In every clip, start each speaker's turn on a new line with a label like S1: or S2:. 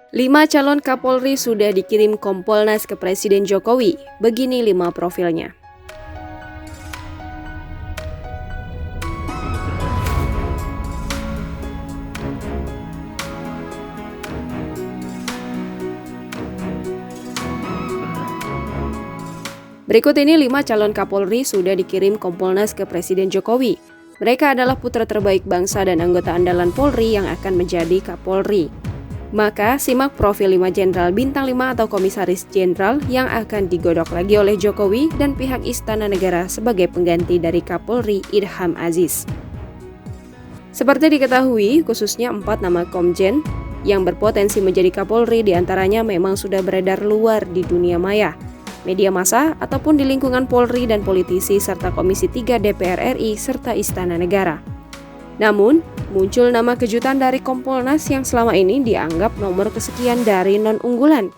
S1: 5 calon Kapolri sudah dikirim Kompolnas ke Presiden Jokowi. Begini 5 profilnya. Berikut ini 5 calon Kapolri sudah dikirim Kompolnas ke Presiden Jokowi. Mereka adalah putra terbaik bangsa dan anggota andalan Polri yang akan menjadi Kapolri. Maka simak profil 5 Jenderal Bintang 5 atau Komisaris Jenderal yang akan digodok lagi oleh Jokowi dan pihak Istana Negara sebagai pengganti dari Kapolri Idham Aziz. Seperti diketahui, khususnya 4 nama Komjen yang berpotensi menjadi Kapolri diantaranya memang sudah beredar luar di dunia maya, media massa, ataupun di lingkungan Polri dan politisi serta Komisi 3 DPR RI serta Istana Negara. Namun, muncul nama kejutan dari Kompolnas yang selama ini dianggap nomor kesekian dari non-unggulan.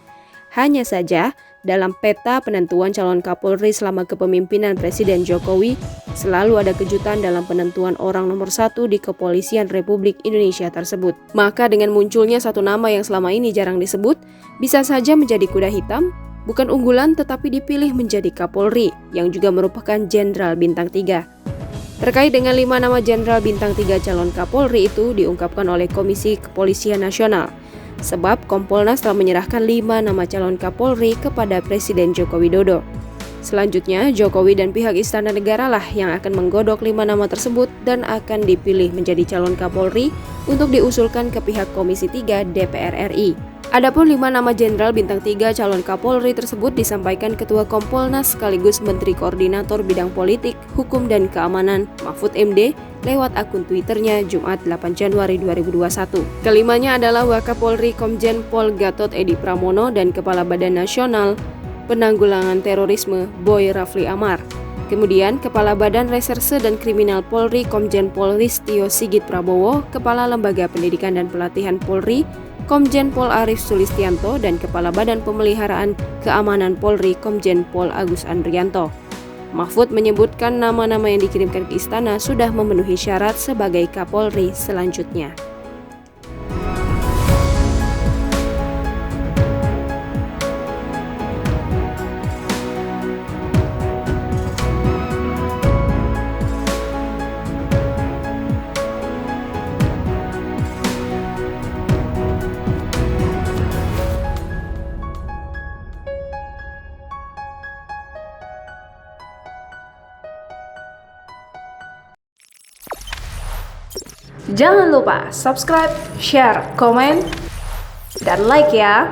S1: Hanya saja, dalam peta penentuan calon Kapolri selama kepemimpinan Presiden Jokowi, selalu ada kejutan dalam penentuan orang nomor 1 di Kepolisian Republik Indonesia tersebut. Maka dengan munculnya satu nama yang selama ini jarang disebut, bisa saja menjadi kuda hitam, bukan unggulan tetapi dipilih menjadi Kapolri, yang juga merupakan Jenderal Bintang 3. Terkait dengan 5 nama Jenderal Bintang 3 calon Kapolri itu diungkapkan oleh Komisi Kepolisian Nasional. Sebab Kompolnas telah menyerahkan 5 nama calon Kapolri kepada Presiden Joko Widodo. Selanjutnya, Jokowi dan pihak Istana Negara lah yang akan menggodok 5 nama tersebut dan akan dipilih menjadi calon Kapolri untuk diusulkan ke pihak Komisi 3 DPR RI. Adapun 5 nama Jenderal Bintang 3 calon Kapolri tersebut disampaikan Ketua Kompolnas sekaligus Menteri Koordinator Bidang Politik, Hukum dan Keamanan Mahfud MD lewat akun Twitternya Jumat 8 Januari 2021. Kelimanya adalah Wakapolri Komjen Pol Gatot Edi Pramono dan Kepala Badan Nasional Penanggulangan Terorisme Boy Rafli Amar. Kemudian Kepala Badan Reserse dan Kriminal Polri Komjen Pol Listio Sigit Prabowo, Kepala Lembaga Pendidikan dan Pelatihan Polri Komjen Pol Arief Sulistianto dan Kepala Badan Pemeliharaan Keamanan Polri Komjen Pol Agus Andrianto. Mahfud menyebutkan nama-nama yang dikirimkan ke istana sudah memenuhi syarat sebagai Kapolri selanjutnya.
S2: Jangan lupa subscribe, share, komen, dan like ya!